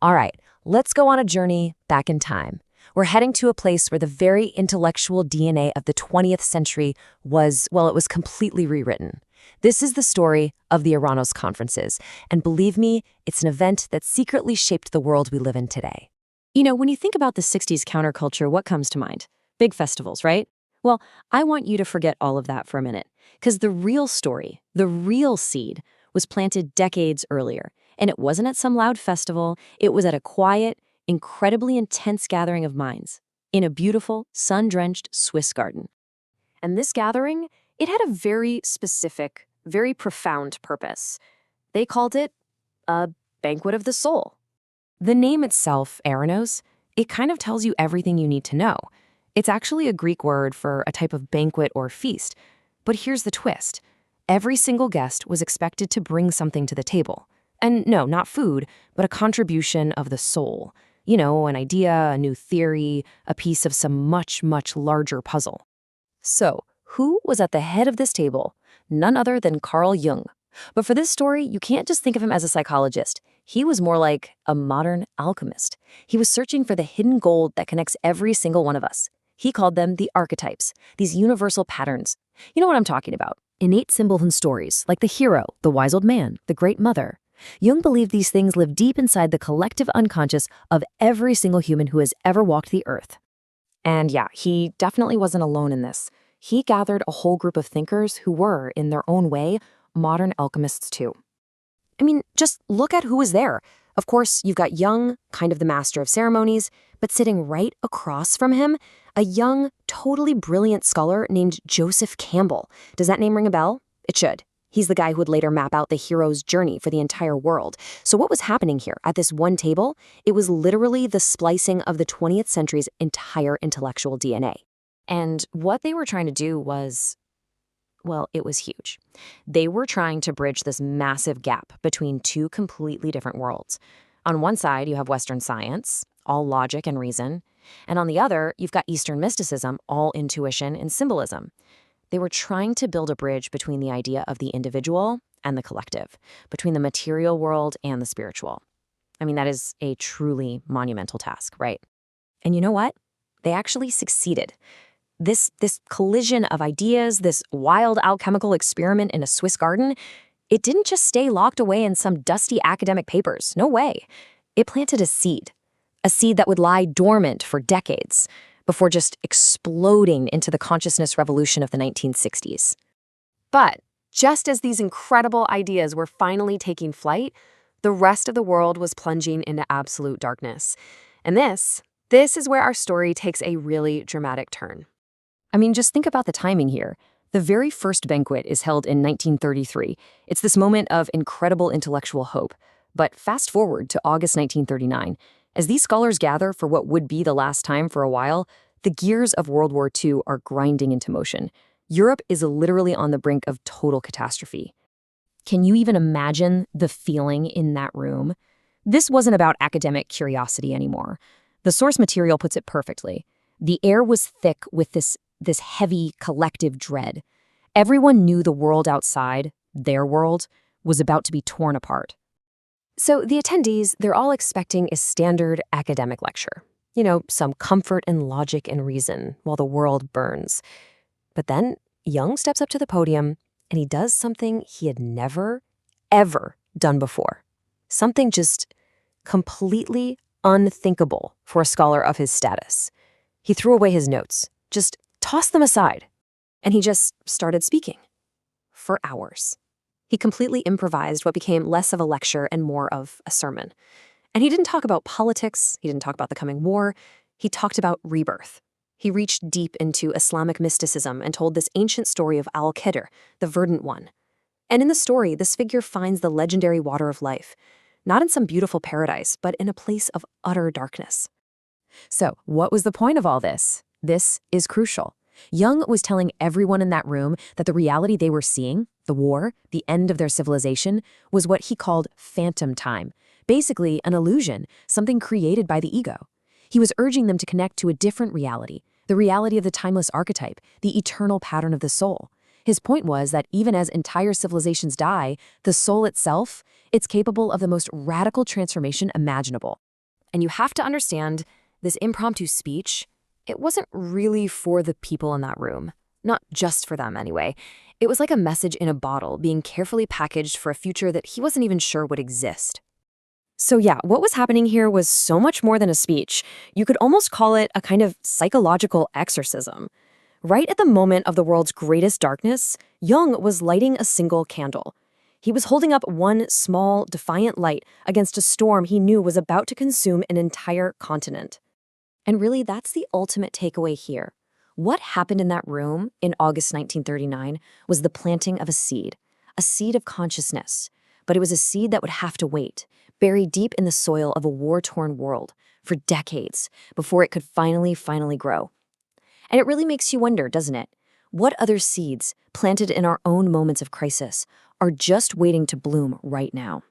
All right, let's go on a journey back in time. We're heading to a place where the very intellectual DNA of the 20th century was, well, it was completely rewritten. This is the story of the Eranos conferences, and believe me, it's an event that secretly shaped the world we live in today. You know, when you think about the 60s counterculture, what comes to mind? Big festivals, right? Well, I want you to forget all of that for a minute, because the real story, the real seed, was planted decades earlier. And it wasn't at some loud festival, it was at a quiet, incredibly intense gathering of minds, in a beautiful, sun-drenched Swiss garden. And this gathering, it had a very specific, very profound purpose. They called it a banquet of the soul. The name itself, Eranos, it kind of tells you everything you need to know. It's actually a Greek word for a type of banquet or feast. But here's the twist. Every single guest was expected to bring something to the table. And no, not food, but a contribution of the soul. You know, an idea, a new theory, a piece of some much, much larger puzzle. So, who was at the head of this table? None other than Carl Jung. But for this story, you can't just think of him as a psychologist. He was more like a modern alchemist. He was searching for the hidden gold that connects every single one of us. He called them the archetypes, these universal patterns. You know what I'm talking about. Innate symbols and stories, like the hero, the wise old man, the great mother. Jung believed these things live deep inside the collective unconscious of every single human who has ever walked the earth. And yeah, he definitely wasn't alone in this. He gathered a whole group of thinkers who were, in their own way, modern alchemists too. I mean, just look at who was there. Of course, you've got Jung, kind of the master of ceremonies, but sitting right across from him, a young, totally brilliant scholar named Joseph Campbell. Does that name ring a bell? It should. He's the guy who would later map out the hero's journey for the entire world. So what was happening here at this one table? It was literally the splicing of the 20th century's entire intellectual DNA. And what they were trying to do was, well, it was huge. They were trying to bridge this massive gap between two completely different worlds. On one side, you have Western science, all logic and reason. And on the other, you've got Eastern mysticism, all intuition and symbolism. They were trying to build a bridge between the idea of the individual and the collective, between the material world and the spiritual. I mean, that is a truly monumental task, right? And you know what? They actually succeeded. This collision of ideas, this wild alchemical experiment in a Swiss garden, it didn't just stay locked away in some dusty academic papers. No way. It planted a seed that would lie dormant for decades before just exploding into the consciousness revolution of the 1960s. But just as these incredible ideas were finally taking flight, the rest of the world was plunging into absolute darkness. And this is where our story takes a really dramatic turn. I mean, just think about the timing here. The very first banquet is held in 1933. It's this moment of incredible intellectual hope. But fast forward to August 1939. As these scholars gather for what would be the last time for a while, the gears of World War II are grinding into motion. Europe is literally on the brink of total catastrophe. Can you even imagine the feeling in that room? This wasn't about academic curiosity anymore. The source material puts it perfectly. The air was thick with this heavy collective dread. Everyone knew the world outside, their world, was about to be torn apart. So the attendees, they're all expecting a standard academic lecture. You know, some comfort and logic and reason while the world burns. But then Jung steps up to the podium and he does something he had never, ever done before. Something just completely unthinkable for a scholar of his status. He threw away his notes, just tossed them aside, and he just started speaking for hours. He completely improvised what became less of a lecture and more of a sermon. And he didn't talk about politics, he didn't talk about the coming war, he talked about rebirth. He reached deep into Islamic mysticism and told this ancient story of Al-Khidr, the verdant one. And in the story, this figure finds the legendary water of life, not in some beautiful paradise, but in a place of utter darkness. So, what was the point of all this? This is crucial. Jung was telling everyone in that room that the reality they were seeing, the war, the end of their civilization, was what he called phantom time, basically an illusion, something created by the ego. He was urging them to connect to a different reality, the reality of the timeless archetype, the eternal pattern of the soul. His point was that even as entire civilizations die, the soul itself, it's capable of the most radical transformation imaginable. And you have to understand, this impromptu speech, it wasn't really for the people in that room. Not just for them, anyway. It was like a message in a bottle being carefully packaged for a future that he wasn't even sure would exist. So yeah, what was happening here was so much more than a speech. You could almost call it a kind of psychological exorcism. Right at the moment of the world's greatest darkness, Jung was lighting a single candle. He was holding up one small, defiant light against a storm he knew was about to consume an entire continent. And really, that's the ultimate takeaway here. What happened in that room in August 1939 was the planting of a seed of consciousness. But it was a seed that would have to wait, buried deep in the soil of a war-torn world for decades before it could finally grow. And it really makes you wonder, doesn't it? What other seeds, planted in our own moments of crisis, are just waiting to bloom right now?